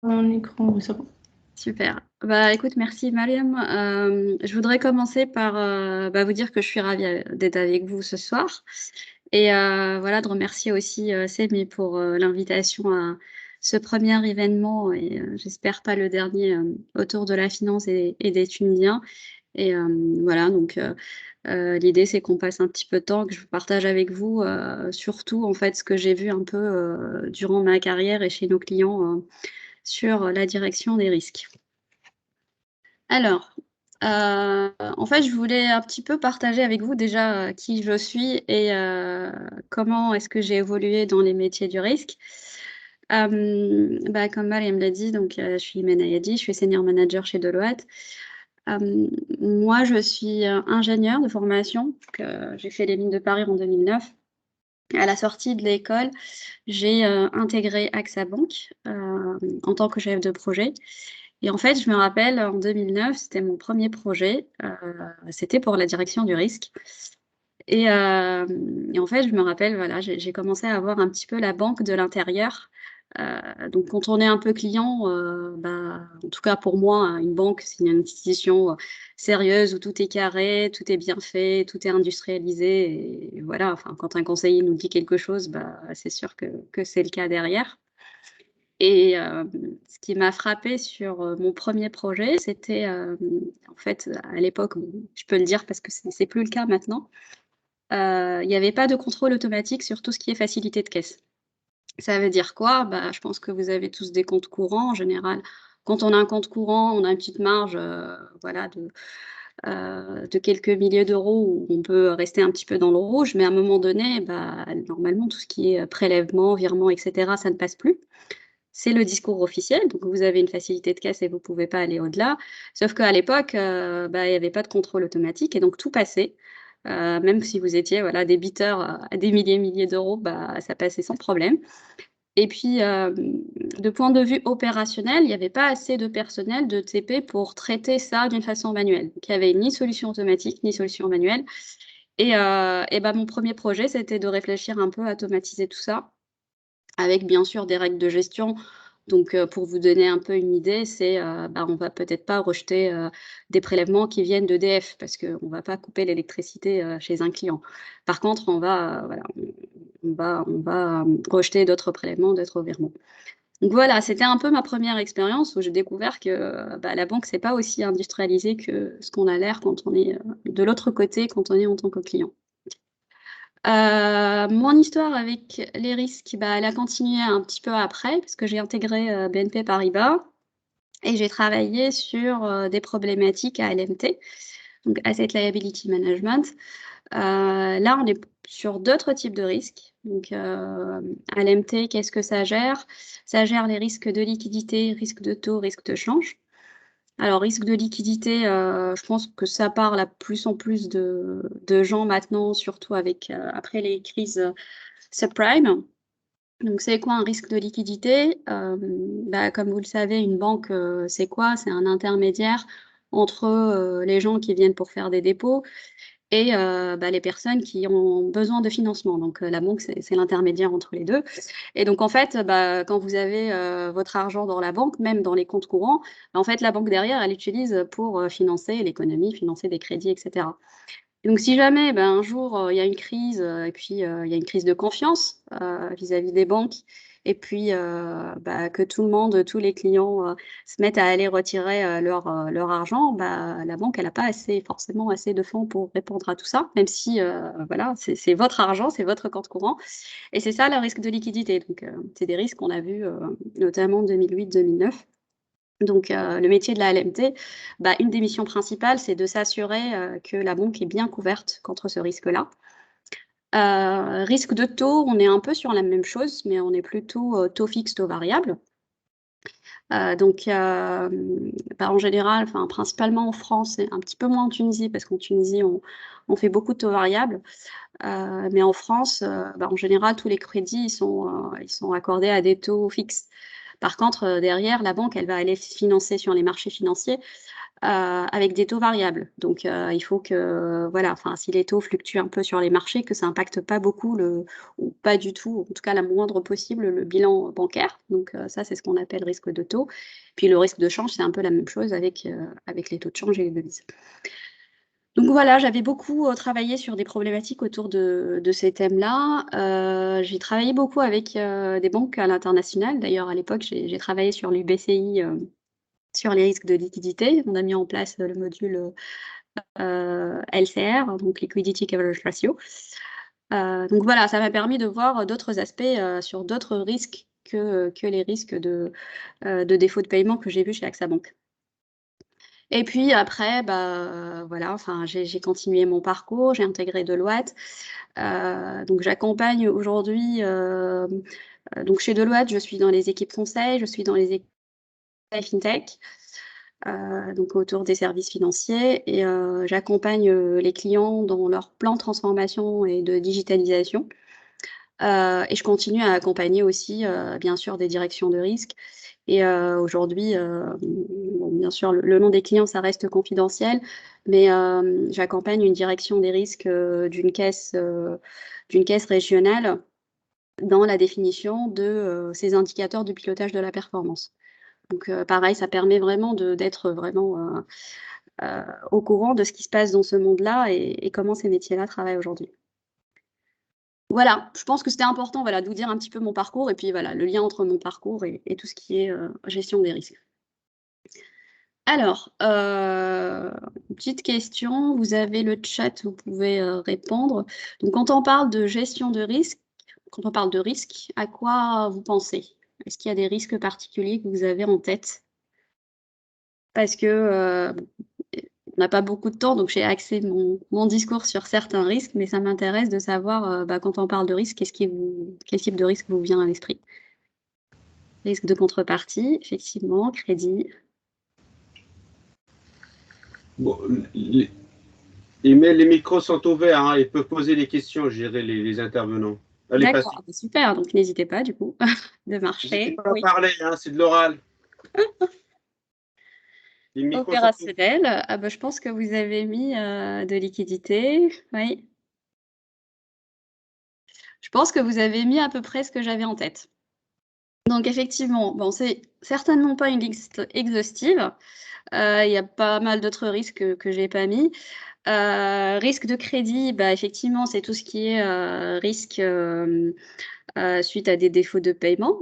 Mon écran, oui, c'est bon. Super. Bah, écoute, merci Mariam. Je voudrais commencer par vous dire que je suis ravie d'être avec vous ce soir et voilà, de remercier aussi Semi pour l'invitation à ce premier événement et j'espère pas le dernier autour de la finance et des Tunisiens. Et voilà, donc l'idée c'est qu'on passe un petit peu de temps, que je partage avec vous surtout en fait ce que j'ai vu un peu durant ma carrière et chez nos clients sur la direction des risques. Alors, en fait, je voulais un petit peu partager avec vous déjà, qui je suis et comment est-ce que j'ai évolué dans les métiers du risque. Comme Mariam l'a dit, donc je suis Imen Ayadi, je suis senior manager chez Deloitte. Moi, je suis, ingénieure de formation, donc j'ai fait les mines de Paris en 2009. À la sortie de l'école, j'ai, intégré AXA Bank, en tant que chef de projet et en fait, je me rappelle en 2009, c'était mon premier projet, c'était pour la direction du risque et en fait, je me rappelle, voilà, j'ai commencé à avoir un petit peu la banque de l'intérieur. Donc quand on est un peu client, en tout cas pour moi, hein, une banque, c'est une institution, sérieuse où tout est carré, tout est bien fait, tout est industrialisé et voilà, enfin, quand un conseiller nous dit quelque chose, c'est sûr que c'est le cas derrière. Et ce qui m'a frappée sur, mon premier projet, c'était, en fait, à l'époque, bon, je peux le dire parce que c'est plus le cas maintenant, il n'y avait pas de contrôle automatique sur tout ce qui est facilité de caisse. Ça veut dire quoi? Je pense que vous avez tous des comptes courants en général. Quand on a un compte courant, on a une petite marge, voilà de quelques milliers d'euros où on peut rester un petit peu dans le rouge, mais à un moment donné, normalement tout ce qui est, prélèvement, virement et cetera, ça ne passe plus. C'est le discours officiel, donc vous avez une facilité de caisse et vous pouvez pas aller au-delà. Sauf qu'à l'époque, il y avait pas de contrôle automatique et donc tout passait. Même si vous étiez, voilà, débiteur à des milliers d'euros, ça passait sans problème. Et puis, de point de vue opérationnel, il n'y avait pas assez de personnel, de TP pour traiter ça d'une façon manuelle. Donc il y avait ni solution automatique, ni solution manuelle et mon premier projet, c'était de réfléchir un peu à automatiser tout ça avec bien sûr des règles de gestion. Donc, pour vous donner un peu une idée, c'est, on va peut-être pas rejeter, des prélèvements qui viennent d'EDF parce qu'on va pas couper l'électricité, chez un client. Par contre, on va, voilà, on va rejeter d'autres prélèvements, d'autres virements. Donc voilà, c'était un peu ma première expérience où j'ai découvert que, la banque, c'est pas aussi industrialisé que ce qu'on a l'air quand on est, de l'autre côté, quand on est en tant que client. Mon histoire avec les risques, elle a continué un petit peu après parce que j'ai intégré, BNP Paribas et j'ai travaillé sur, des problématiques ALMT, donc Asset Liability Management. Là, on est sur d'autres types de risques. Donc, ALMT, qu'est-ce que ça gère? Ça gère les risques de liquidité, risques de taux, risques de change. Alors, risque de liquidité, je pense que ça parle à plus en plus de gens maintenant, surtout avec, après les crises, subprime. Donc c'est quoi un risque de liquidité? Comme vous le savez, une banque, c'est quoi? C'est un intermédiaire entre, les gens qui viennent pour faire des dépôts et les personnes qui ont besoin de financement. Donc la banque, c'est l'intermédiaire entre les 2. Et donc en fait, quand vous avez, votre argent dans la banque, même dans les comptes courants, en fait, la banque derrière, elle utilise pour, financer l'économie, financer des crédits et cetera. Donc si jamais, un jour, il y a une crise, et puis, il y a une crise de confiance, vis-à-vis des banques et puis, que tout le monde, tous les clients, se mettent à aller retirer, leur argent, la banque, elle a pas assez forcément assez de fonds pour répondre à tout ça, même si, voilà, c'est votre argent, c'est votre compte courant et c'est ça le risque de liquidité. Donc, c'est des risques qu'on a vus, notamment en 2008-2009. Donc, le métier de la LMT, une des missions principales, c'est de s'assurer, que la banque est bien couverte contre ce risque-là. Risque de taux, on est un peu sur la même chose, mais on est plutôt, taux fixe, taux variable. En général, enfin, principalement en France et un petit peu moins en Tunisie, parce qu'en Tunisie, on fait beaucoup de taux variables. Mais en France, en général, tous les crédits, ils sont accordés à des taux fixes. Par contre, derrière, la banque, elle va aller financer sur les marchés financiers, avec des taux variables. Donc, il faut que, voilà, enfin, si les taux fluctuent un peu sur les marchés, que ça impacte pas beaucoup ou pas du tout, en tout cas la moindre possible, le bilan bancaire. Donc, ça, c'est ce qu'on appelle risque de taux. Puis le risque de change, c'est un peu la même chose avec les taux de change et les devises. Donc voilà, j'avais beaucoup, travaillé sur des problématiques autour de ces thèmes-là. J'ai travaillé beaucoup avec, des banques à l'international. D'ailleurs, à l'époque, j'ai travaillé sur l'UBCI, sur les risques de liquidité. On a mis en place, le module, LCR, donc Liquidity Coverage Ratio. Donc voilà, ça m'a permis de voir d'autres aspects, sur d'autres risques que les risques de défaut de paiement que j'ai vus chez AXA Bank. Et puis après, bah, voilà, enfin, j'ai continué mon parcours, j'ai intégré Deloitte. Donc j'accompagne aujourd'hui, donc chez Deloitte, je suis dans les équipes conseil, je suis dans les équipes fintech, donc autour des services financiers et j'accompagne, les clients dans leur plan de transformation et de digitalisation. Et je continue à accompagner aussi, bien sûr, des directions de risque et aujourd'hui, bon, bien sûr, le nom des clients, ça reste confidentiel, mais j'accompagne une direction des risques, d'une caisse régionale dans la définition de, ces indicateurs de pilotage de la performance. Donc pareil, ça permet vraiment d'être vraiment, au courant de ce qui se passe dans ce monde-là et comment ces métiers-là travaillent aujourd'hui. Voilà, je pense que c'était important, voilà, de vous dire un petit peu mon parcours et puis voilà, le lien entre mon parcours et tout ce qui est, gestion des risques. Alors, une petite question, vous avez le chat, vous pouvez, répondre. Donc quand on parle de gestion de risque, quand on parle de risque, à quoi vous pensez? Est-ce qu'il y a des risques particuliers que vous avez en tête? Parce que, on n'a pas beaucoup de temps, donc j'ai axé mon discours sur certains risques, mais ça m'intéresse de savoir, bah, quand on parle de risque, quel type de risque vous vient à l'esprit? Risque de contrepartie, effectivement, crédit. Bon, les micros sont ouverts, hein, ils peuvent poser des questions, gérer les intervenants. Allez, D'accord, passez. bah, super, donc n'hésitez pas du coup de N'hésitez marcher. pas à Oui. parler, hein, c'est de l'oral. Les micros sont ouverts. Opérationnel, ah bah, je pense que vous avez mis, de liquidité, oui. Je pense que vous avez mis à peu près ce que j'avais en tête. Donc effectivement, bon, c'est certainement pas une liste exhaustive, il y a pas mal d'autres risques que j'ai pas mis. Risque de crédit, bah, effectivement, c'est tout ce qui est, risque, suite à des défauts de paiement,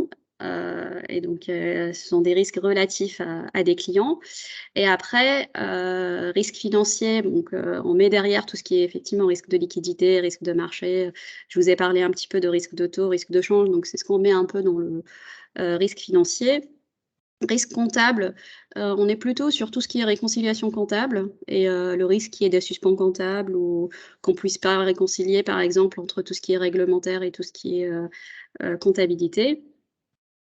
et donc ce sont des risques relatifs à des clients et après, risque financier, donc on met derrière tout ce qui est effectivement risque de liquidité, risque de marché. Je vous ai parlé un petit peu de risque de taux, risque de change, donc c'est ce qu'on met un peu dans le, risque financier. Risque comptable, on est plutôt sur tout ce qui est réconciliation comptable et le risque qui est des suspens comptables ou qu'on puisse pas réconcilier, par exemple, entre tout ce qui est réglementaire et tout ce qui est, comptabilité.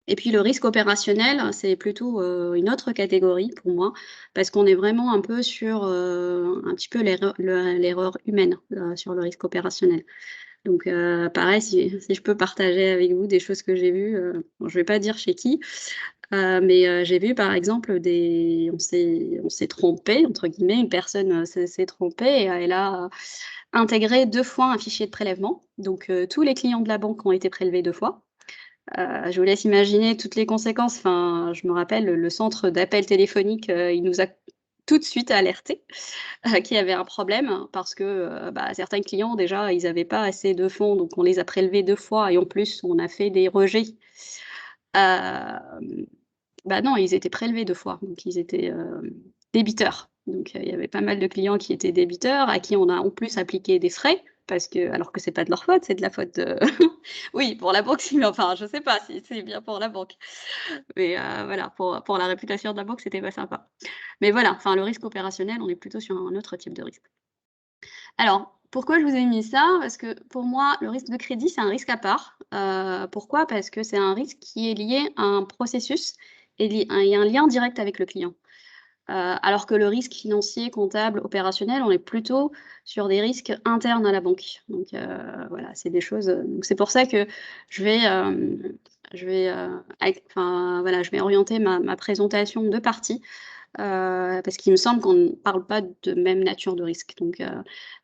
Et puis le risque opérationnel, c'est plutôt, une autre catégorie pour moi, parce qu'on est vraiment un peu sur, un petit peu l'erreur humaine, sur le risque opérationnel. Donc pareil, si je peux partager avec vous des choses que j'ai vues, bon, je vais pas dire chez qui, mais j'ai vu par exemple on s'est «trompé» entre guillemets, une personne, s'est trompée et elle a intégré 2 fois un fichier de prélèvement. Donc tous les clients de la banque ont été prélevés 2 fois. Je vous laisse imaginer toutes les conséquences. Enfin, je me rappelle le centre d'appel téléphonique, il nous a tout de suite alertés, qu'il y avait un problème parce que, bah, certains clients déjà, ils avaient pas assez de fonds, donc on les a prélevés 2 fois et en plus on a fait des rejets. Hem, Bah, non, ils étaient prélevés 2 fois, donc ils étaient, débiteurs. Donc il y avait pas mal de clients qui étaient débiteurs, à qui on a en plus appliqué des frais parce que alors que c'est pas de leur faute, c'est de la faute de oui, pour la banque, si, mais enfin, je sais pas si c'est bien pour la banque. Mais voilà, pour la réputation de la banque, c'était pas sympa. Mais voilà, enfin, le risque opérationnel, on est plutôt sur un autre type de risque. Alors, pourquoi je vous ai mis ça? Parce que pour moi, le risque de crédit, c'est un risque à part. Pourquoi? Parce que c'est un risque qui est lié à un processus et il y a un lien direct avec le client. Alors que le risque financier, comptable, opérationnel, on est plutôt sur des risques internes à la banque. Donc voilà, c'est des choses, donc c'est pour ça que je vais, enfin voilà, je vais orienter ma présentation de partie, parce qu'il me semble qu'on ne parle pas de même nature de risque. Donc,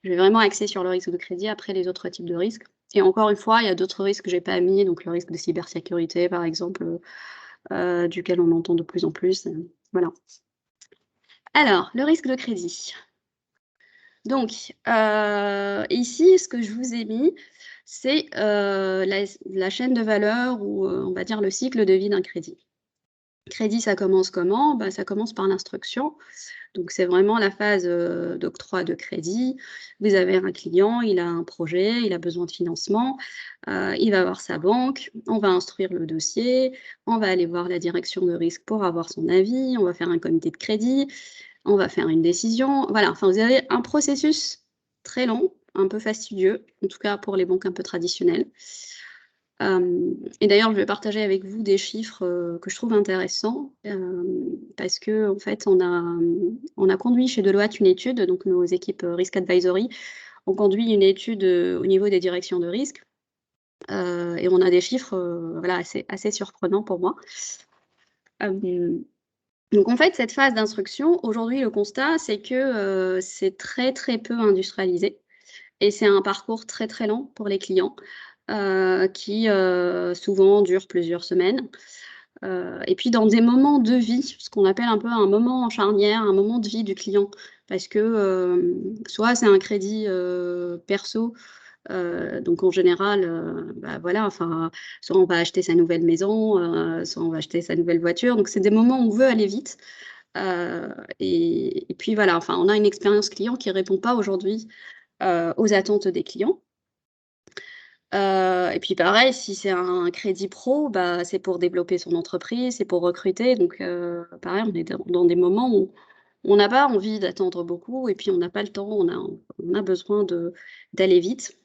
je vais vraiment axer sur le risque de crédit, après les autres types de risques. Et encore une fois, il y a d'autres risques que j'ai pas mis, donc le risque de cybersécurité, par exemple, duquel on entend de plus en plus, voilà. Alors, le risque de crédit. Donc, ici, ce que je vous ai mis, c'est, la chaîne de valeur ou, on va dire le cycle de vie d'un crédit. Crédit, ça commence comment? Bah, ça commence par l'instruction. Donc c'est vraiment la phase, d'octroi de crédit. Vous avez un client, il a un projet, il a besoin de financement, il va voir sa banque, on va instruire le dossier, on va aller voir la direction de risque pour avoir son avis, on va faire un comité de crédit, on va faire une décision. Voilà, enfin vous avez un processus très long, un peu fastidieux, en tout cas pour les banques un peu traditionnelles. Et d'ailleurs, je vais partager avec vous des chiffres, que je trouve intéressants, parce qu'en fait, on a conduit chez Deloitte une étude, donc nos équipes, Risk Advisory ont conduit une étude, au niveau des directions de risque, et on a des chiffres, voilà, assez surprenants pour moi. Donc en fait, cette phase d'instruction, aujourd'hui, le constat, c'est que, c'est très, très peu industrialisé et c'est un parcours très, très lent pour les clients, qui, souvent dure plusieurs semaines. Et puis dans des moments de vie, ce qu'on appelle un peu un moment charnière, un moment de vie du client. Parce que, soit c'est un crédit, perso, donc en général, bah, voilà, enfin, soit on va acheter sa nouvelle maison, soit on va acheter sa nouvelle voiture. Donc c'est des moments où on veut aller vite. Et puis voilà, enfin, on a une expérience client qui répond pas aujourd'hui, aux attentes des clients. Et puis pareil, si c'est un crédit pro, bah, c'est pour développer son entreprise, c'est pour recruter. Donc, pareil, on est dans des moments où on n'a pas envie d'attendre beaucoup et puis on n'a pas le temps, on a besoin d'aller vite.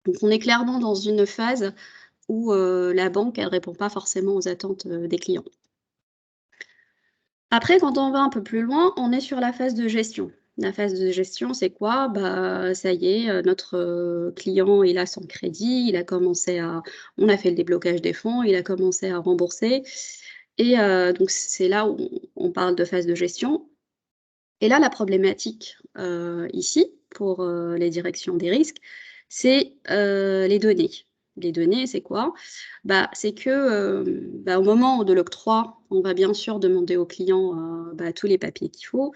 Donc on est clairement dans une phase où, la banque, elle répond pas forcément aux attentes, des clients. Après, quand on va un peu plus loin, on est sur la phase de gestion. La phase de gestion, c'est quoi? Bah, ça y est, notre, client, il a son crédit, il a commencé à on a fait le déblocage des fonds, il a commencé à rembourser et donc c'est là où on parle de phase de gestion et là, la problématique, ici, pour, les directions des risques, c'est, les données. Les données, c'est quoi? Bah, c'est que, bah, au moment de l'octroi, on va bien sûr demander au client, bah, tous les papiers qu'il faut.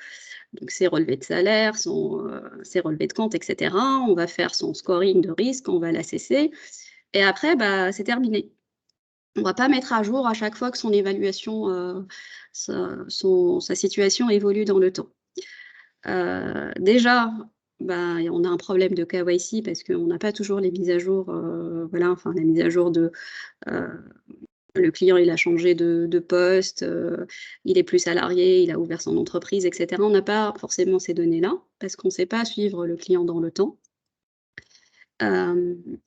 Donc ses relevés de salaire, ses relevés de compte et cetera. On va faire son scoring de risque, on va l'assesser et après, bah, c'est terminé. On va pas mettre à jour à chaque fois que son évaluation, sa situation évolue dans le temps. Déjà, bah, on a un problème de KYC parce qu'on n'a pas toujours les mises à jour, voilà, enfin la mise à jour de, heu, le client il a changé de poste, il est plus salarié, il a ouvert son entreprise et cetera. On n'a pas forcément ces données-là parce qu'on ne sait pas suivre le client dans le temps.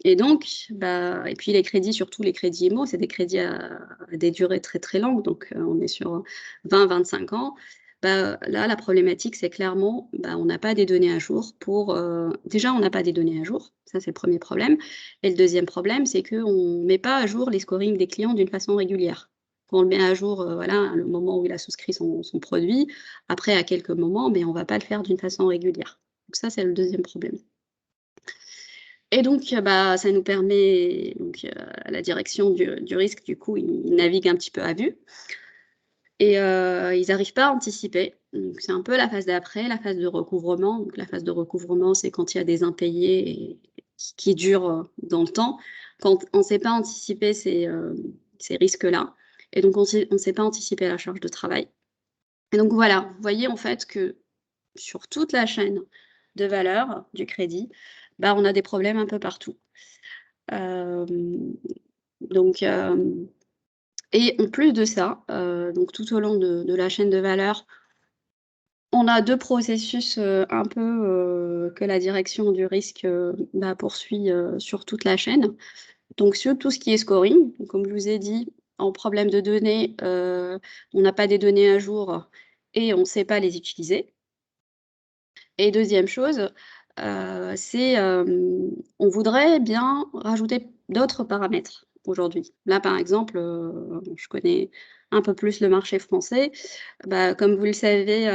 Et donc, bah et puis les crédits, surtout les crédits IMO, c'est des crédits à des durées très, très longues, donc on est sur 20-25 ans. Bah, là, la problématique, c'est clairement, bah, on n'a pas des données à jour pour, déjà, on n'a pas des données à jour, ça, c'est le premier problème et le deuxième problème, c'est qu'on ne met pas à jour les scorings des clients d'une façon régulière. Quand on le met à jour, voilà, le moment où il a souscrit son produit, après à quelques moments, mais on ne va pas le faire d'une façon régulière. Donc ça, c'est le deuxième problème. Et donc, bah, ça nous permet donc, la direction du risque, du coup, ils naviguent un petit peu à vue et ils n'arrivent pas à anticiper. Donc c'est un peu la phase d'après, la phase de recouvrement. Donc la phase de recouvrement, c'est quand il y a des impayés et qui durent, dans le temps. Quand on ne sait pas anticiper ces risques-là et donc on ne sait pas anticiper la charge de travail. Et donc voilà, vous voyez en fait que sur toute la chaîne de valeur du crédit, bah, on a des problèmes un peu partout. Hem, donc et en plus de ça, donc tout au long de la chaîne de valeur, on a 2 processus, un peu, que la direction du risque, bah, poursuit, sur toute la chaîne. Donc sur tout ce qui est scoring, donc comme je vous ai dit, en problème de données, on n'a pas des données à jour et on ne sait pas les utiliser. Et deuxième chose, c'est, on voudrait bien rajouter d'autres paramètres aujourd'hui. Là, par exemple, je connais un peu plus le marché français. Bah, comme vous le savez,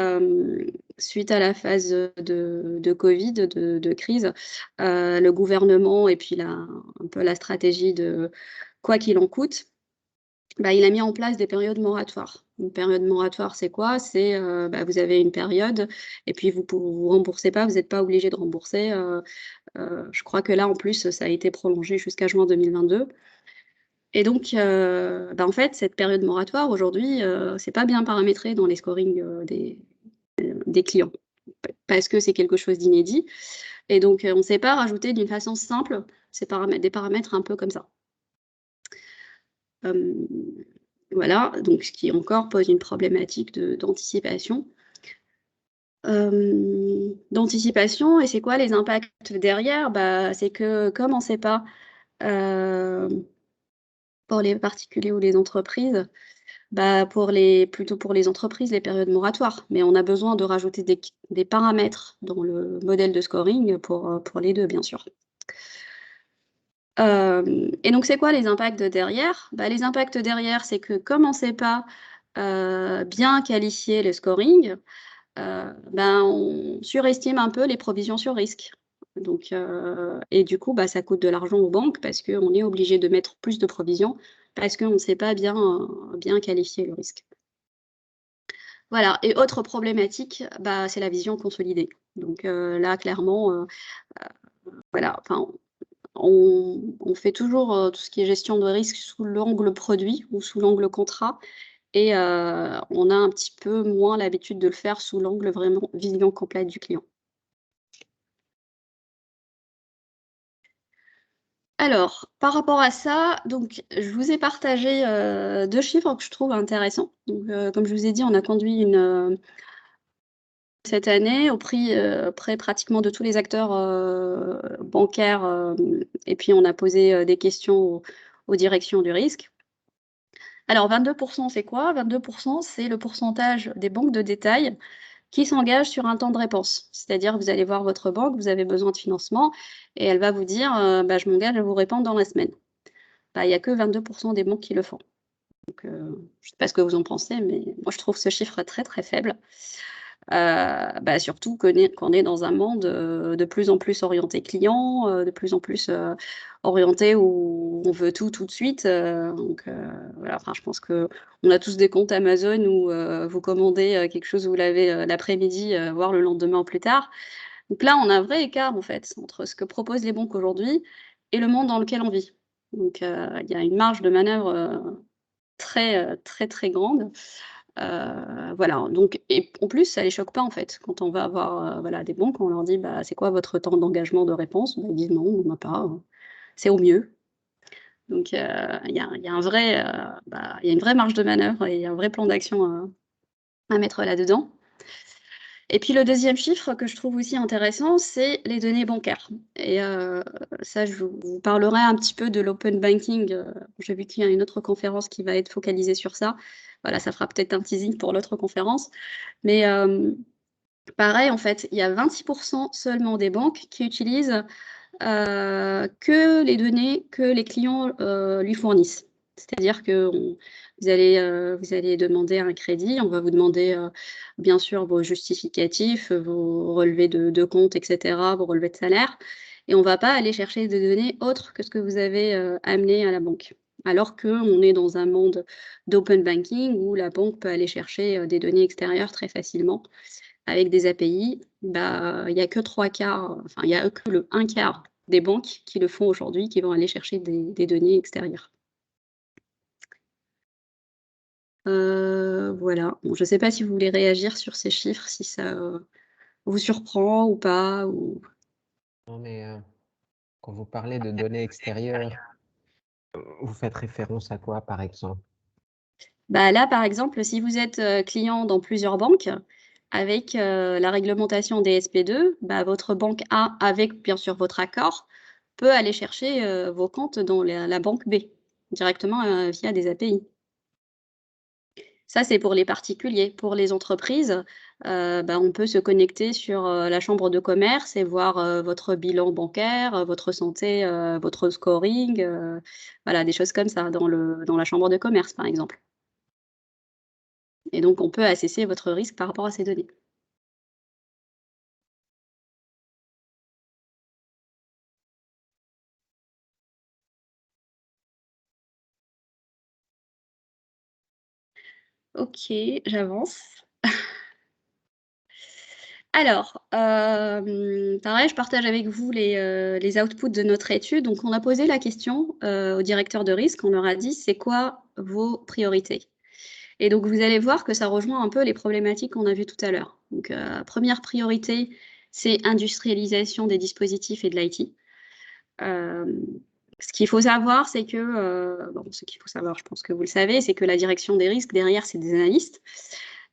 suite à la phase, de covid, de crise, le gouvernement et puis un peu la stratégie de quoi qu'il en coûte, bah, il a mis en place des périodes moratoires. Une période moratoire, c'est quoi? C'est, bah, vous avez une période et puis vous remboursez pas, vous n'êtes pas obligé de rembourser, je crois que là, en plus, ça a été prolongé jusqu'à juin 2022 et donc bah, en fait, cette période moratoire aujourd'hui, c'est pas bien paramétré dans les scorings, des clients. Parce que c'est quelque chose d'inédit et donc on ne sait pas rajouter d'une façon simple des paramètres un peu comme ça. Hem, voilà, donc ce qui encore pose une problématique d'anticipation. D'anticipation et c'est quoi les impacts derrière? Bah, c'est que comme on ne sait pas, hem, pour les particuliers ou les entreprises, bah, plutôt pour les entreprises, les périodes moratoires, mais on a besoin de rajouter des paramètres dans le modèle de scoring pour les 2 bien sûr. Et donc c'est quoi les impacts derrière? Bah, les impacts derrière, c'est que comme on ne sait pas, bien qualifier le scoring, ben, on surestime un peu les provisions sur risque. Donc et du coup, bah, ça coûte de l'argent aux banques parce qu'on est obligé de mettre plus de provisions parce qu'on ne sait pas bien qualifier le risque. Voilà et autre problématique, bah, c'est la vision consolidée. Donc là clairement, voilà, enfin on fait toujours, tout ce qui est gestion de risque sous l'angle produit ou sous l'angle contrat et on a un petit peu moins l'habitude de le faire sous l'angle vraiment vision complète du client. Alors, par rapport à ça, donc je vous ai partagé, 2 chiffres que je trouve intéressants. Donc, comme je vous ai dit, on a conduit cette année auprès pratiquement de tous les acteurs, bancaires, et puis on a posé, des questions aux directions du risque. Alors 22 c'est quoi? 22 c'est le pourcentage des banques de détail qui s'engagent sur un temps de réponse. C'est-à-dire, vous allez voir votre banque, vous avez besoin de financement et elle va vous dire, bah, «Je m'engage à vous répondre dans la semaine». Bah, il y a que 22 des banques qui le font. Donc, je ne sais pas ce que vous en pensez, mais moi je trouve ce chiffre très, très faible. Bah, surtout qu'on est dans un monde, de plus en plus orienté client, de plus en plus, orienté où on veut tout, tout de suite, donc voilà, enfin je pense qu'on a tous des comptes Amazon où, vous commandez, quelque chose, vous l'avez, l'après-midi, voire le lendemain au plus tard. Donc là, on a un vrai écart en fait, entre ce que proposent les banques aujourd'hui et le monde dans lequel on vit. Donc il y a une marge de manœuvre, très, très grande. Voilà, donc et en plus, ça les choque pas, en fait. Quand on va voir, voilà, des banques, on leur dit: «Bah, c'est quoi votre temps d'engagement de réponse?» Bah, ils disent: «Non, on n'a pas, c'est au mieux». Donc il y a un vrai, bah, il y a une vraie marge de manœuvre et un vrai plan d'action à mettre là-dedans. Et puis le deuxième chiffre que je trouve aussi intéressant, c'est les données bancaires et ça je vous parlerai un petit peu de l'open banking, j'ai vu qu'il y a une autre conférence qui va être focalisée sur ça. Voilà, ça fera peut-être un teasing pour l'autre conférence. Mais pareil en fait, il y a 26 seulement des banques qui utilisent, que les données que les clients, lui fournissent. C'est-à-dire que vous allez demander un crédit, on va vous demander, bien sûr vos justificatifs, vos relevés de compte et cetera, vos relevés de salaire et on va pas aller chercher des données autres que ce que vous avez, amené à la banque. Alors qu'on est dans un monde d'open banking où la banque peut aller chercher, des données extérieures très facilement avec des API, bah, il y a que 3/4, enfin, il y a que le 1/4 des banques qui le font aujourd'hui, qui vont aller chercher des données extérieures. Voilà. Bon, je ne sais pas si vous voulez réagir sur ces chiffres, si ça, vous surprend ou pas ou Non, mais quand vous parlez de données extérieures, vous faites référence à quoi, par exemple? bah, là, par exemple, si vous êtes, client dans plusieurs banques, avec, la réglementation des SP2, bah, votre banque A, avec bien sûr votre accord, peut aller chercher, vos comptes dans la banque B, directement, via des API. Ça, c'est pour les particuliers. Pour les entreprises, bah, on peut se connecter sur, la chambre de commerce et voir, votre bilan bancaire, votre santé, votre scoring, voilà, des choses comme ça dans la chambre de commerce, par exemple. Et donc, on peut assesser votre risque par rapport à ces données. OK, j'avance. Alors, pareil, je partage avec vous les outputs de notre étude. Donc, on a posé la question, aux directeurs de risque. On leur a dit: «C'est quoi vos priorités?» Et donc, vous allez voir que ça rejoint un peu les problématiques qu'on a vues tout à l'heure. Donc, 1re priorité, c'est industrialisation des dispositifs et de l'IT. Ce qu'il faut savoir, c'est que, bon, ce qu'il faut savoir, je pense que vous le savez, c'est que la direction des risques, derrière, c'est des analystes.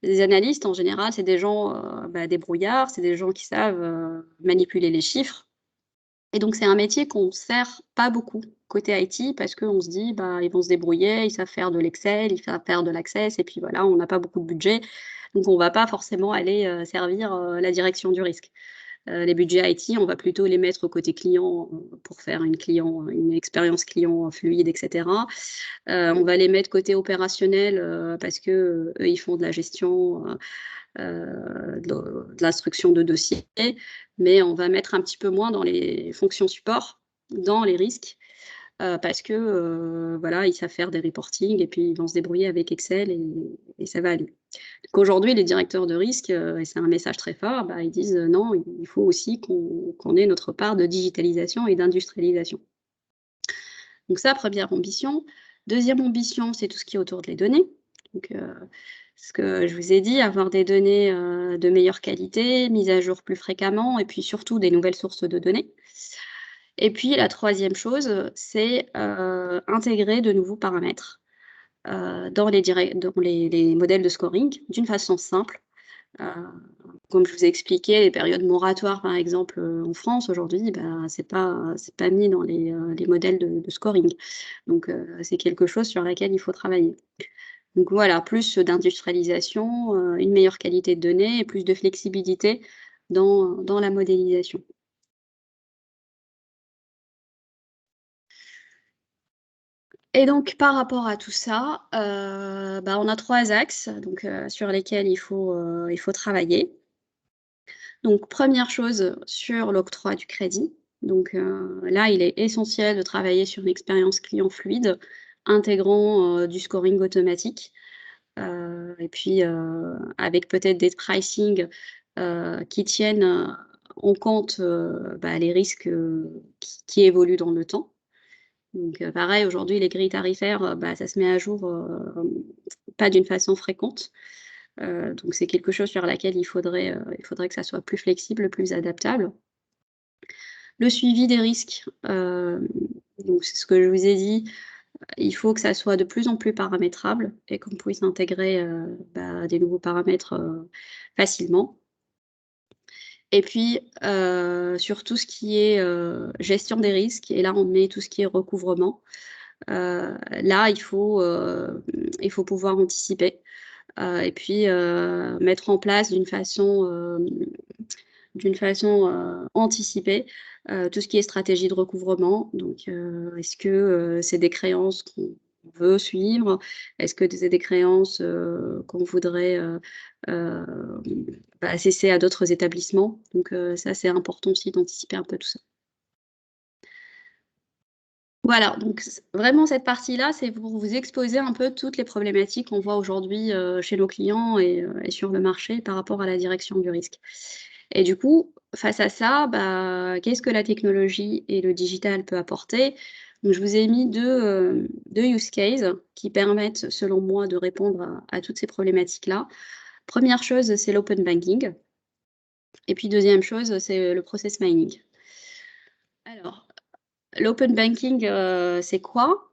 Les analystes, en général, c'est des gens, débrouillards, c'est des gens qui savent, manipuler les chiffres. Et donc, c'est un métier qu'on ne sert pas beaucoup côté IT parce qu'on se dit: «Bah, ils vont se débrouiller, ils savent faire de l'Excel, ils savent faire de l'Access et puis voilà, on n'a pas beaucoup de budget». Donc on va pas forcément aller, servir, la direction du risque. Les budgets IT, on va plutôt les mettre côté client, pour faire une expérience client fluide et cetera. On va les mettre côté opérationnel, parce que, eux, ils font de la gestion, de l'instruction de dossiers, mais on va mettre un petit peu moins dans les fonctions support, dans les risques, parce que, voilà, ils savent faire des reporting et puis ils vont se débrouiller avec Excel et ça va aller. Donc aujourd'hui, les directeurs de risque, et c'est un message très fort, bah, ils disent: «Non, il faut aussi qu'on ait notre part de digitalisation et d'industrialisation». Donc ça, 1re ambition. 2e ambition, c'est tout ce qui est autour des données. Donc, ce que je vous ai dit, avoir des données, de meilleure qualité, mises à jour plus fréquemment et puis surtout des nouvelles sources de données. Et puis la 3e chose, c'est, intégrer de nouveaux paramètres, dans les modèles de scoring d'une façon simple. Heu, Comme je vous ai expliqué, les périodes moratoires, par exemple, en France aujourd'hui, ben, c'est pas mis dans les modèles de scoring. Donc, c'est quelque chose sur laquelle il faut travailler. Donc voilà, plus d'industrialisation, une meilleure qualité de données et plus de flexibilité dans la modélisation. Et donc par rapport à tout ça, bah, on a 3 axes donc, sur lesquels il faut travailler. Donc 1re chose, sur l'octroi du crédit. Donc, là, il est essentiel de travailler sur une expérience client fluide, intégrant, du scoring automatique, et puis, avec peut-être des pricing, qui tiennent, en compte, bah, les risques, qui évoluent dans le temps. Donc, pareil, aujourd'hui, les grilles tarifaires, bah, ça se met à jour, pas d'une façon fréquente. Donc c'est quelque chose sur laquelle il faudrait que ça soit plus flexible, plus adaptable. Le suivi des risques, donc c'est ce que je vous ai dit, il faut que ça soit de plus en plus paramétrable et qu'on puisse intégrer, bah, des nouveaux paramètres, facilement. Et puis, sur tout ce qui est, gestion des risques et là on met tout ce qui est recouvrement. Là il faut pouvoir anticiper. Et puis, mettre en place d'une façon anticipée, tout ce qui est stratégie de recouvrement. Donc, est-ce que, c'est des créances qu'on veut suivre? Est-ce que c'est des créances, qu'on voudrait, hem, bah, cesser à d'autres établissements? Donc, ça, c'est important aussi d'anticiper un peu tout ça. Voilà, donc vraiment cette partie-là, c'est pour vous exposer un peu toutes les problématiques qu'on voit aujourd'hui, chez nos clients et sur le marché par rapport à la direction du risque. Et du coup, face à ça, bah, qu'est-ce que la technologie et le digital peut apporter? Donc je vous ai mis 2 use cases qui permettent, selon moi, de répondre à toutes ces problématiques-là. 1re chose, c'est l'open banking et puis 2e chose, c'est le process mining. Alors, l'open banking, c'est quoi?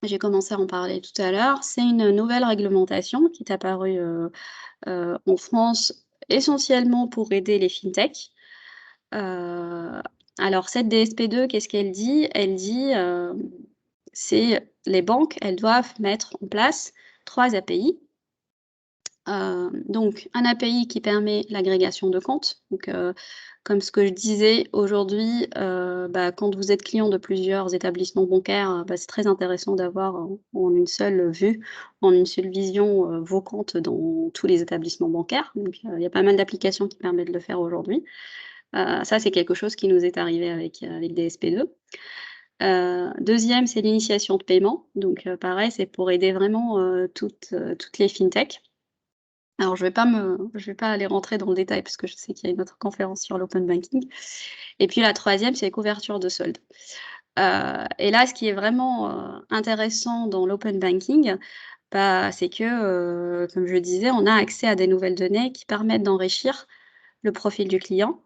J'ai commencé à en parler tout à l'heure. C'est une nouvelle réglementation qui est apparue, en France, essentiellement pour aider les fintechs. Heu, alors cette DSP2, qu'est-ce qu'elle dit? Elle dit, c'est les banques, elles doivent mettre en place 3 API. Donc un API qui permet l'agrégation de comptes. Donc, comme ce que je disais aujourd'hui, quand vous êtes client de plusieurs établissements bancaires, c'est très intéressant d'avoir en une seule vue, en une seule vision, vos comptes dans tous les établissements bancaires. Donc, il y a pas mal d'applications qui permettent de le faire aujourd'hui. Ça, c'est quelque chose qui nous est arrivé avec DSP2. 2e, c'est l'initiation de paiement. Donc, pareil, c'est pour aider vraiment, toutes les fintechs. Alors je vais pas aller rentrer dans le détail parce que je sais qu'il y a une autre conférence sur l'open banking. Et puis la 3e, c'est les couvertures de soldes. Et là, ce qui est vraiment, intéressant dans l'open banking, c'est que, comme je le disais, on a accès à des nouvelles données qui permettent d'enrichir le profil du client,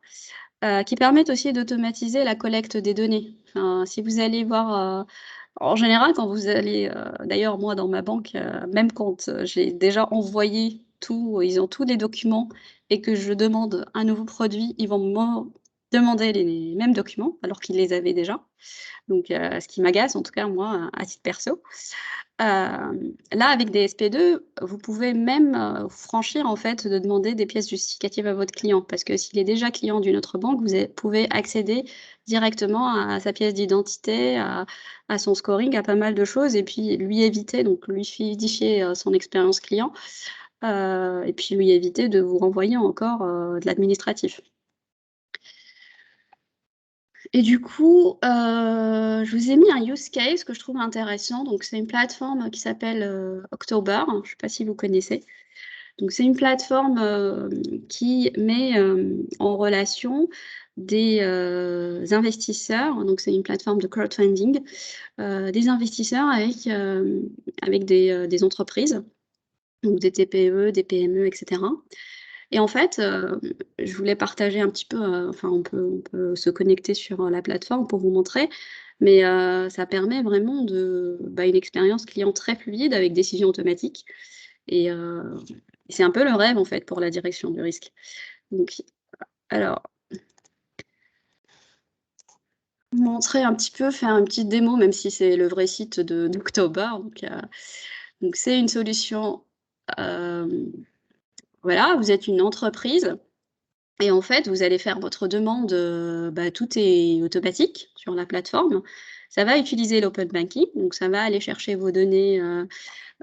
qui permettent aussi d'automatiser la collecte des données. Enfin, si vous allez voir, en général, quand vous allez, d'ailleurs moi dans ma banque, même quand, j'ai déjà envoyé tout, ils ont tous les documents et que je demande un nouveau produit, ils vont me demander les mêmes documents alors qu'ils les avaient déjà. Donc, ce qui m'agace en tout cas moi, à titre perso. Là avec des SP2, vous pouvez même, franchir en fait de demander des pièces justificatives à votre client. Parce que s'il est déjà client d'une autre banque, pouvez accéder directement à sa pièce d'identité, à son scoring, à pas mal de choses et puis lui éviter donc lui fluidifier, son expérience client, et puis lui éviter de vous renvoyer encore, de l'administratif. Et du coup, je vous ai mis un use case que je trouve intéressant. Donc c'est une plateforme qui s'appelle, October, je ne sais pas si vous connaissez. Donc c'est une plateforme, qui met, en relation des, investisseurs, donc c'est une plateforme de crowdfunding, des investisseurs avec des entreprises, donc des TPE, des PME et cetera. Et en fait, je voulais partager un petit peu, enfin on peut se connecter sur, la plateforme pour vous montrer, mais ça permet vraiment une expérience client très fluide avec décision automatique et c'est un peu le rêve en fait pour la direction du risque. Donc alors, vous montrer un petit peu, faire une petite démo, même si c'est le vrai site d'October. Donc c'est une solution, hem, voilà, vous êtes une entreprise. Et en fait, vous allez faire votre demande, tout est automatique sur la plateforme. Ça va utiliser l'open banking, donc ça va aller chercher vos données,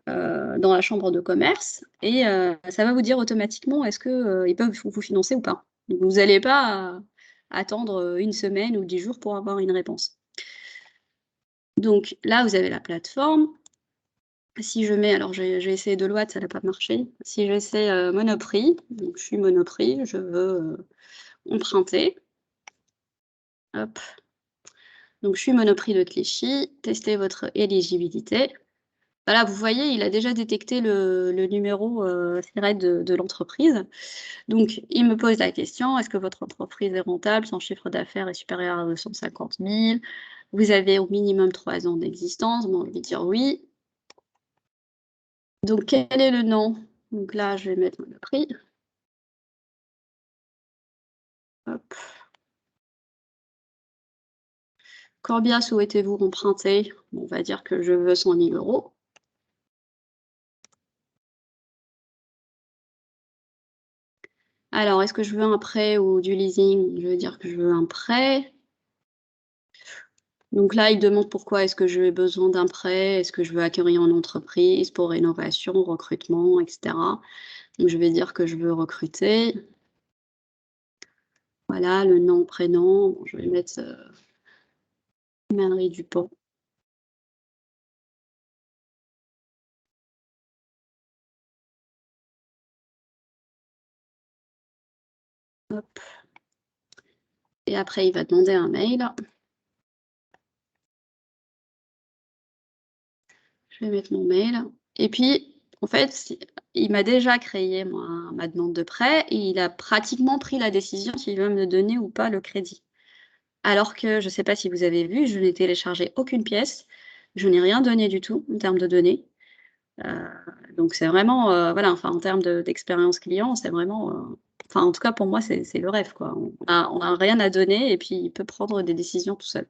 dans la chambre de commerce et ça va vous dire automatiquement est-ce que, ils peuvent vous financer ou pas. Donc vous n'allez pas attendre, 1 semaine ou 10 jours pour avoir une réponse. Donc là, vous avez la plateforme. Si je mets alors j'ai essayé Deloitte, ça n'a pas marché. Si j'essaie, Monoprix, donc je suis Monoprix, je veux, emprunter. Hop. Donc je suis Monoprix de Clichy, testez votre éligibilité. Voilà, vous voyez, il a déjà détecté le numéro, SIRET de l'entreprise. Donc il me pose la question: «Est-ce que votre entreprise est rentable? Son chiffre d'affaires est supérieur à 250 000? Vous avez au minimum 3 ans d'existence?» Bon, je vais dire oui. Donc quel est le nom? Donc là, je vais mettre Monoprix. Hop. Combien souhaitez-vous emprunter? Bon, on va dire que je veux 100 000 €. Alors, est-ce que je veux un prêt ou du leasing? Je vais dire que je veux un prêt. Donc là, il demande pourquoi est-ce que j'ai besoin d'un prêt? Est-ce que je veux acquérir une entreprise pour rénovation, recrutement, et cetera? Donc je vais dire que je veux recruter. Voilà, le nom, prénom. Bon, je vais mettre, Marie Dupont. Hop. Et après, il va demander un mail. Je vais mettre mon mail et puis, en fait, il m'a déjà créé moi ma demande de prêt et il a pratiquement pris la décision s'il veut me donner ou pas le crédit. Alors que je ne sais pas si vous avez vu, je n'ai téléchargé aucune pièce, je n'ai rien donné du tout en termes de données. Heu, donc c'est vraiment, voilà, enfin en termes d'expérience client, c'est vraiment, enfin en tout cas pour moi c'est le rêve quoi. On a rien à donner et puis il peut prendre des décisions tout seul.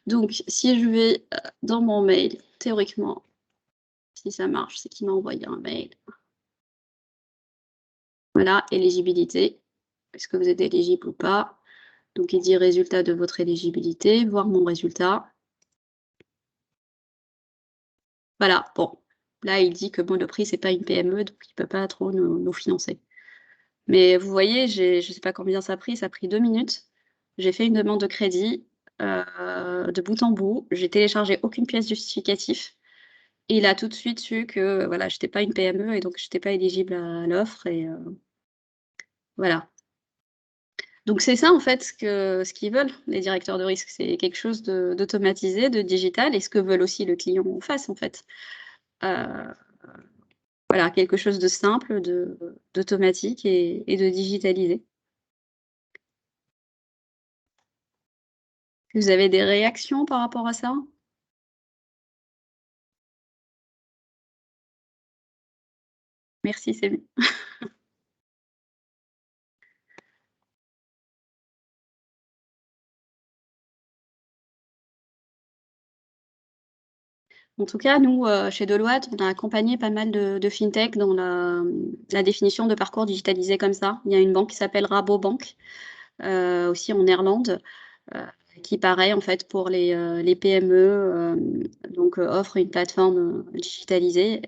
Donc si je vais, dans mon mail, théoriquement, si ça marche, c'est qu'il m'a envoyé un mail. Voilà, éligibilité. Est-ce que vous êtes éligible ou pas? Donc, il dit résultat de votre éligibilité, voir mon résultat. Voilà, bon. Là, il dit que Monoprix, c'est pas une PME, donc il peut pas trop nous financer. Mais vous voyez, je sais pas combien ça a pris 2 minutes. J'ai fait une demande de crédit, de bout en bout. J'ai téléchargé aucune pièce justificative. Et il a tout de suite su que, voilà, j'étais pas une PME et donc j'étais pas éligible à l'offre et voilà. Donc c'est ça en fait ce qu'ils veulent, les directeurs de risque, c'est quelque chose d'automatisé, de digital et ce que veulent aussi le client en face en fait. Heu, voilà, quelque chose de simple, d'automatique et de digitalisé. Vous avez des réactions par rapport à ça? Merci, c'est bien. En tout cas, nous, chez Deloitte, on a accompagné pas mal de fintech dans la définition de parcours digitalisés comme ça. Il y a une banque qui s'appelle Rabobank, aussi en Irlande, heu, qui pareil, en fait, pour les PME, donc offre une plateforme, digitalisée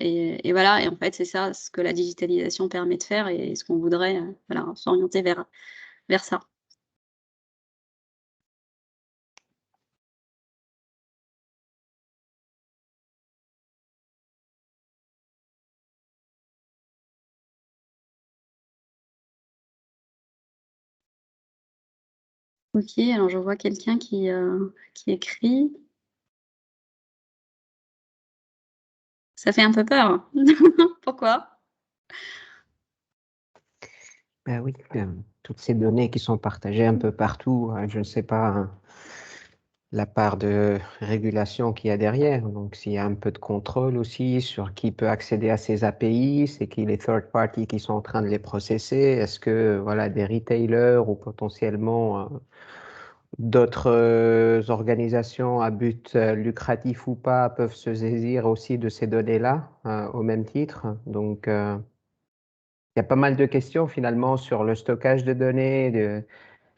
et voilà et en fait, c'est ça ce que la digitalisation permet de faire et ce qu'on voudrait, voilà, s'orienter vers ça. OK, alors je vois quelqu'un qui écrit. Ça fait un peu peur. Pourquoi? Ben oui, toutes ces données qui sont partagées un peu partout, je ne sais pas la part de régulation qu'il y a derrière. Donc, s'il y a un peu de contrôle aussi sur qui peut accéder à ces API, c'est qui les third parties qui sont en train de les processer. Est-ce que voilà, des retailers ou potentiellement d'autres organisations à but lucratif ou pas peuvent se saisir aussi de ces données-là au même titre. Donc, il y a pas mal de questions finalement sur le stockage de données,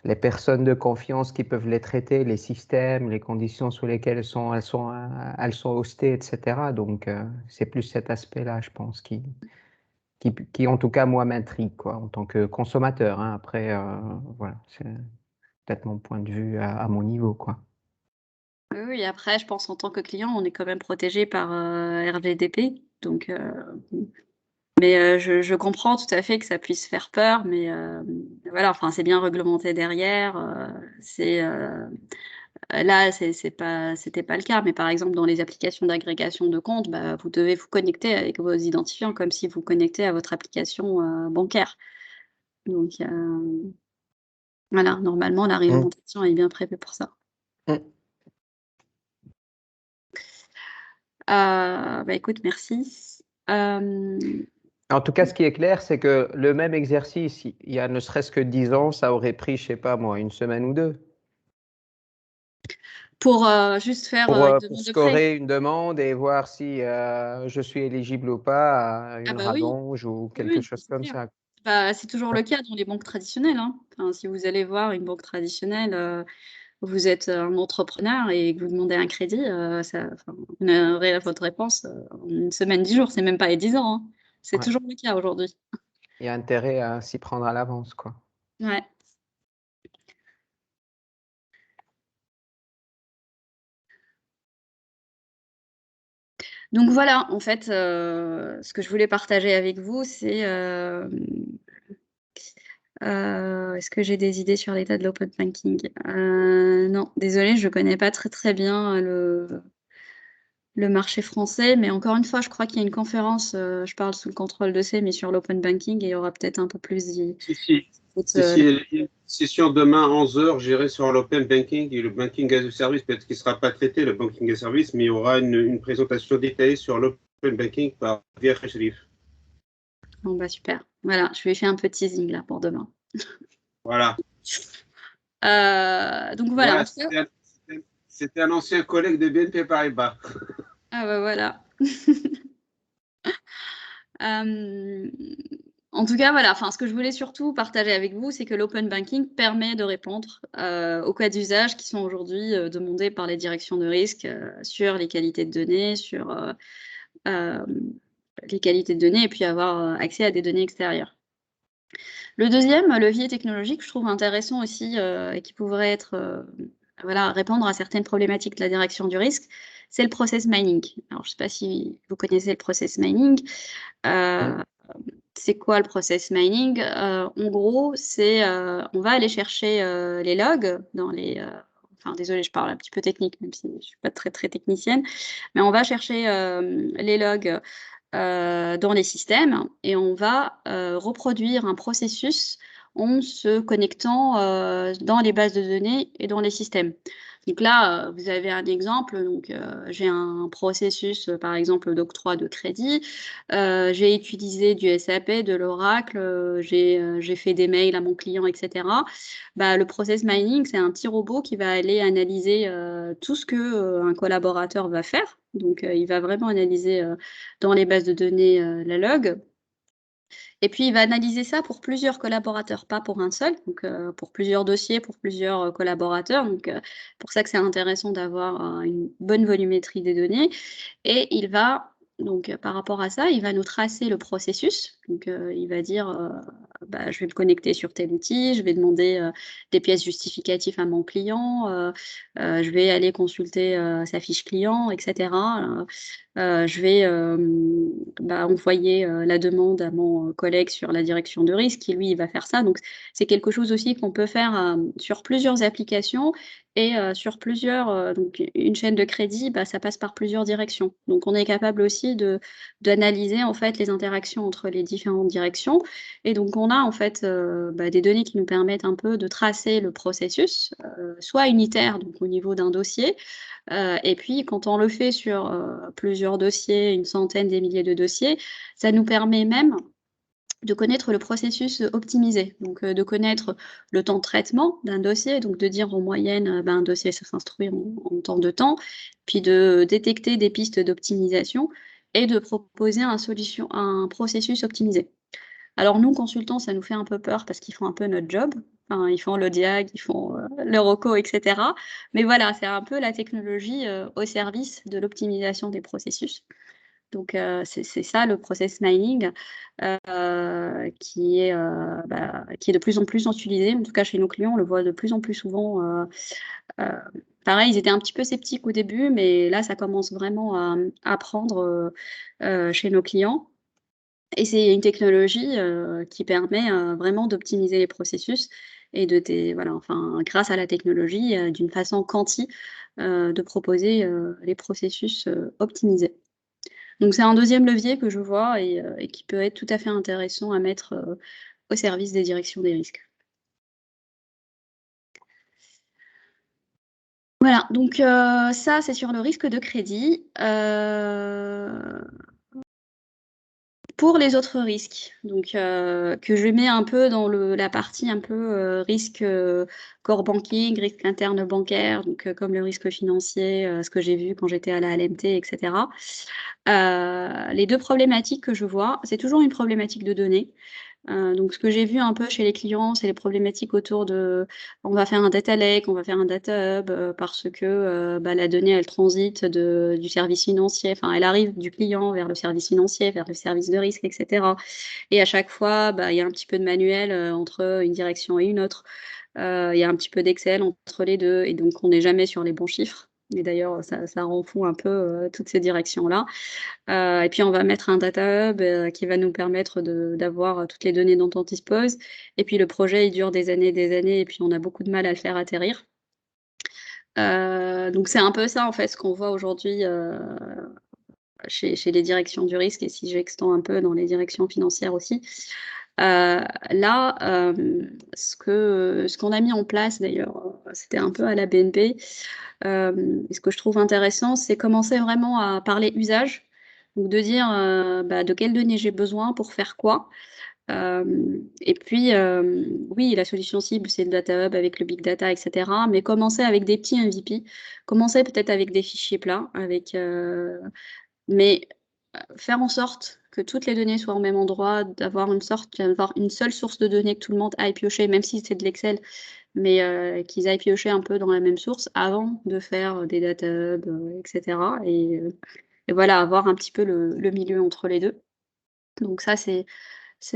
les personnes de confiance qui peuvent les traiter, les systèmes, les conditions sous lesquelles elles sont hostées, etc. Donc, c'est plus cet aspect-là, je pense, qui en tout cas, moi, m'intrigue, quoi, en tant que consommateur. Hein. Après, voilà, c'est peut-être mon point de vue à mon niveau, quoi. Oui, oui, après je pense en tant que client, on est quand même protégé par, RGDP donc mais je comprends tout à fait que ça puisse faire peur mais voilà, enfin, c'est bien réglementé derrière, là, c'était pas le cas mais par exemple, dans les applications d'agrégation de comptes, bah, vous devez vous connecter avec vos identifiants comme si vous connectez à votre application, bancaire donc voilà, normalement, la Mmh. réglementation est bien prévue pour ça. Mmh. Bah, écoute, merci. Hem, En tout cas, ce qui est clair, c'est que le même exercice, il y a ne serait-ce que 10 ans, ça aurait pris, je sais pas moi, une semaine ou deux. pour, juste faire, une Pour demande de prêt? scorer une demande et voir si je suis éligible ou pas à Ah une bah, oui. rallonge ou Oui, quelque oui, chose c'est comme clair. ça. Bah, c'est toujours le cas dans les banques traditionnelles, hein. Enfin, si vous allez voir une banque traditionnelle, vous êtes un entrepreneur et que vous demandez un crédit, ça enfin, vous aurez votre réponse, en 1 semaine, 10 jours, c'est même pas les 10 ans, hein. C'est Ouais. toujours le cas aujourd'hui. Il y a intérêt à s'y prendre à l'avance, quoi. Ouais. Donc voilà, en fait, ce que je voulais partager avec vous, c'est, est-ce que j'ai des idées sur l'état de l'open banking? Non, désolée, je connais pas très, très bien, le marché français, mais encore une fois, je crois qu'il y a une conférence, je parle sous le contrôle de C, mais sur l'open banking et il y aura peut-être un peu plus Si, si. peut-être, Si, si, il y a une session demain à 11 heures, j'irai sur l'open banking et le banking as a service. Peut-être qu'il ne sera pas traité, le banking as a service, mais il y aura une présentation détaillée sur l'open banking par Pierre Chrysler. bon, bah, super. Voilà, je lui ai fait un peu de teasing là pour demain. Voilà. Donc voilà, en Voilà, tout cas c'était un ancien collègue de BNP Paribas. ah bah, voilà. Hem, en En tout cas, voilà, ce que je voulais surtout partager avec vous, c'est que l'open banking permet de répondre aux cas d'usage qui sont aujourd'hui demandés par les directions de risque sur les qualités de données, sur les qualités de données et puis avoir accès à des données extérieures. Le deuxième levier technologique, je trouve intéressant aussi et qui pourrait être répondre à certaines problématiques de la direction du risque, c'est le process mining. Alors, je ne sais pas si vous connaissez le process mining. C'est quoi le process mining? En gros, c'est on va aller chercher les logs dans les désolée, je parle un petit peu technique, même si je ne suis pas très technicienne, mais on va chercher les logs dans les systèmes et on va reproduire un processus en se connectant dans les bases de données et dans les systèmes. Donc là, vous avez un exemple. Donc, j'ai un processus, par exemple, d'octroi de crédit. J'ai utilisé du SAP, de l'Oracle, j'ai fait des mails à mon client, etc. Le process mining, c'est un petit robot qui va aller analyser tout ce que un collaborateur va faire. Donc, il va vraiment analyser dans les bases de données la log. Et puis, il va analyser ça pour plusieurs collaborateurs, pas pour un seul, donc pour plusieurs dossiers, pour plusieurs collaborateurs. Donc, pour ça que c'est intéressant d'avoir une bonne volumétrie des données. Et il va, donc par rapport à ça, il va nous tracer le processus. Donc, il va dire, je vais me connecter sur tel outil, je vais demander des pièces justificatives à mon client, je vais aller consulter sa fiche client, etc. Je vais envoyer la demande à mon collègue sur la direction de risque qui, lui, il va faire ça. Donc, c'est quelque chose aussi qu'on peut faire sur plusieurs applications et sur plusieurs, donc une chaîne de crédit, ça passe par plusieurs directions. Donc, on est capable aussi d'analyser en fait les interactions entre les différentes directions. Et donc, on a en fait des données qui nous permettent un peu de tracer le processus, soit unitaire, donc au niveau d'un dossier, et puis quand on le fait sur plusieurs dossiers, une centaine, des milliers de dossiers, ça nous permet même de connaître le processus optimisé, donc de connaître le temps de traitement d'un dossier, donc de dire en moyenne, un dossier ça s'instruit en temps de temps, puis de détecter des pistes d'optimisation et de proposer un processus optimisé. Alors nous, consultants, ça nous fait un peu peur parce qu'ils font un peu notre job. Enfin, ils font le diag, ils font le reco, etc. Mais voilà, c'est un peu la technologie au service de l'optimisation des processus. Donc, c'est ça le process mining qui est de plus en plus utilisé. En tout cas, chez nos clients, on le voit de plus en plus souvent. Pareil, ils étaient un petit peu sceptiques au début, mais là, ça commence vraiment à prendre chez nos clients. Et c'est une technologie qui permet vraiment d'optimiser les processus et grâce à la technologie, d'une façon quanti, de proposer les processus optimisés. Donc c'est un deuxième levier que je vois et qui peut être tout à fait intéressant à mettre au service des directions des risques. Voilà, donc ça, c'est sur le risque de crédit. Pour les autres risques, donc que je mets un peu dans la partie un peu risque core banking, risque interne bancaire, donc comme le risque financier, ce que j'ai vu quand j'étais à la LMT, etc. Les deux problématiques que je vois, c'est toujours une problématique de données. Donc ce que j'ai vu un peu chez les clients, c'est les problématiques autour de on va faire un data lake, on va faire un data hub, parce que la donnée, elle transite du service financier, enfin elle arrive du client vers le service financier, vers le service de risque, etc. Et à chaque fois, il y a un petit peu de manuel entre une direction et une autre. Il y a un petit peu d'Excel entre les deux et donc on n'est jamais sur les bons chiffres. Et d'ailleurs, ça rend fou un peu toutes ces directions-là. Et puis on va mettre un data hub qui va nous permettre d'avoir toutes les données dont on dispose. Et puis le projet, il dure des années et puis on a beaucoup de mal à le faire atterrir. Donc c'est un peu ça en fait ce qu'on voit aujourd'hui chez les directions du risque et si j'extends un peu dans les directions financières aussi. Là, ce qu'on a mis en place d'ailleurs, c'était un peu à la BNP. Ce que je trouve intéressant, c'est commencer vraiment à parler usage. Donc de dire de quelles données j'ai besoin pour faire quoi. Et puis, oui, la solution cible, c'est le data hub avec le big data, etc. Mais commencer avec des petits MVP, commencer peut-être avec des fichiers plats, mais faire en sorte que toutes les données soient au même endroit, d'avoir une seule source de données que tout le monde aille piocher, même si c'est de l'Excel, mais qu'ils aillent piocher un peu dans la même source avant de faire des data hubs, etc. Et voilà, avoir un petit peu le milieu entre les deux. Donc ça, c'est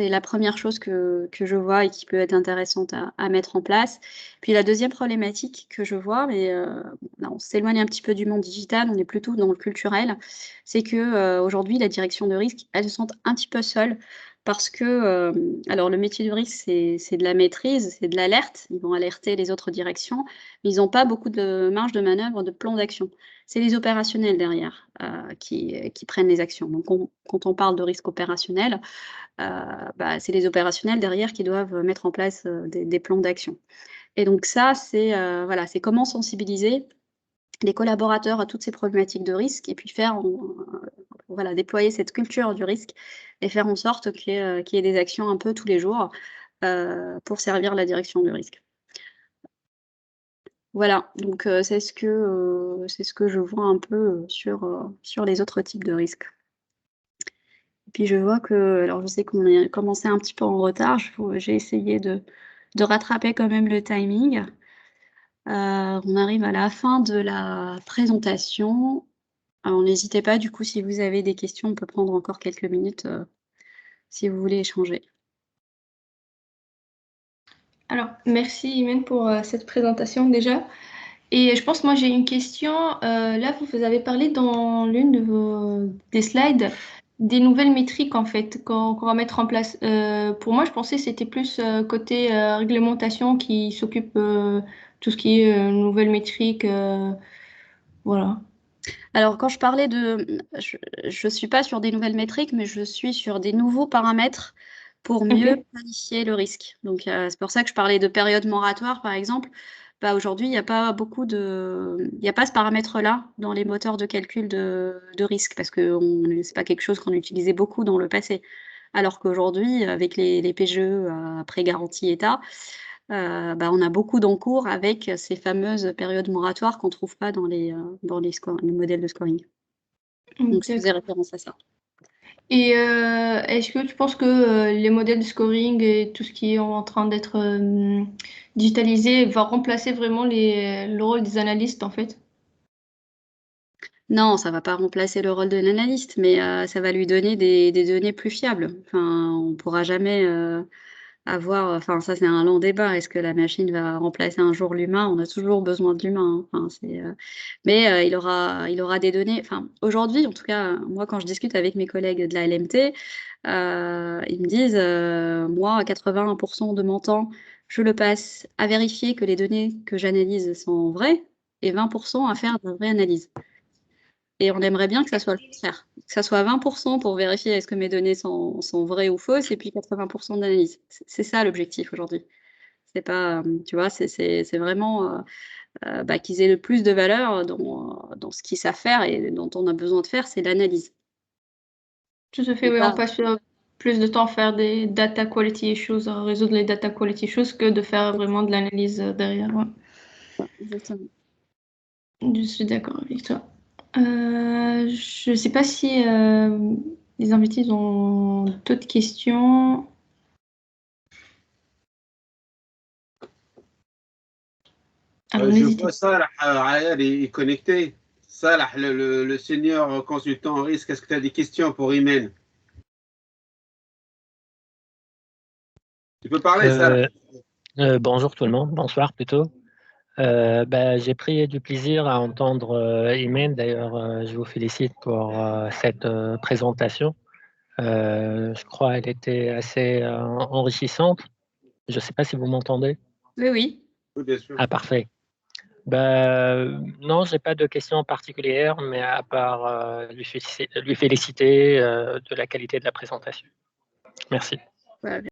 la première chose que je vois et qui peut être intéressante à mettre en place. Puis la deuxième problématique que je vois, mais là, on s'éloigne un petit peu du monde digital, on est plutôt dans le culturel, c'est que, aujourd'hui, la direction de risque, elles se sentent un petit peu seules parce que, alors le métier du risque, c'est de la maîtrise, c'est de l'alerte. Ils vont alerter les autres directions, mais ils n'ont pas beaucoup de marge de manœuvre, de plan d'action. C'est les opérationnels derrière, qui prennent les actions. Donc quand on parle de risque opérationnel, c'est les opérationnels derrière qui doivent mettre en place, des plans d'action. Et donc ça, c'est, voilà, c'est comment sensibiliser les collaborateurs à toutes ces problématiques de risque et puis voilà, déployer cette culture du risque et faire en sorte qu'il y ait des actions un peu tous les jours, pour servir la direction du risque. Voilà, donc c'est ce que je vois un peu, sur les autres types de risques. Et puis je vois que alors je sais qu'on est commencé un petit peu en retard, j'ai essayé de rattraper quand même le timing. On arrive à la fin de la présentation. Alors n'hésitez pas du coup si vous avez des questions, on peut prendre encore quelques minutes, si vous voulez échanger. Alors, merci Imen pour cette présentation déjà. Et je pense, moi, j'ai une question. Là, vous avez parlé dans l'une des slides des nouvelles métriques, en fait, qu'on va mettre en place. Pour moi, je pensais que c'était plus côté réglementation qui s'occupe tout ce qui est nouvelles métriques. Voilà. Alors quand je parlais je suis pas sur des nouvelles métriques, mais je suis sur des nouveaux paramètres pour mieux Ok. planifier le risque. Donc c'est pour ça que je parlais de période moratoire, par exemple. Aujourd'hui, il n'y a pas ce paramètre-là dans les moteurs de calcul de risque parce que c'est pas quelque chose qu'on utilisait beaucoup dans le passé. Alors qu'aujourd'hui, avec les PGE après garantie État, on a beaucoup d'encours avec ces fameuses périodes moratoires qu'on trouve pas dans les modèles de scoring. Donc je faisais D'accord. référence à ça. Et est-ce que tu penses que les modèles de scoring et tout ce qui est en train d'être digitalisé va remplacer vraiment le rôle des analystes, en fait? Non, ça va pas remplacer le rôle de l'analyste, mais ça va lui donner des données plus fiables. Enfin, on pourra jamais, enfin ça c'est un long débat. Est-ce que la machine va remplacer un jour l'humain? On a toujours besoin de l'humain, hein. Enfin mais il aura des données enfin aujourd'hui en tout cas, moi quand je discute avec mes collègues de la LMT, ils me disent, «Moi 81 de mon temps, je le passe à vérifier que les données que j'analyse sont vraies et 20 à faire de la vraie analyse». Et on aimerait bien que ça soit le contraire, que ça soit 20 pour vérifier est-ce que mes données sont vraies ou fausses et puis 80 d'analyse. C'est ça l'objectif aujourd'hui. C'est pas, tu vois? C'est vraiment, qu'ils aient le plus de valeur dans ce qu'ils savent faire et dont on a besoin de faire, c'est l'analyse. Tout à fait, Et oui, on pas passe plus de temps à faire des data quality issues, à résoudre les data quality issues que de faire vraiment de l'analyse derrière. Ouais. exactement. Je suis d'accord avec toi. Je ne sais pas si les invités ont d'autres questions. Alors, Je n'hésitez vois Salah Ayal est connecté. Salah, le senior consultant en risque, est-ce que tu as des questions pour Imen? Tu peux parler, Salah. Bonjour tout le monde, bonsoir plutôt. J'ai pris du plaisir à entendre Imen. D'ailleurs, je vous félicite pour cette présentation. Je crois qu'elle était assez enrichissante. Je ne sais pas si vous m'entendez. Oui, oui. Oui, bien sûr. Ah, parfait. Non, je n'ai pas de questions particulières, mais à part lui féliciter de la qualité de la présentation. Merci. Voilà.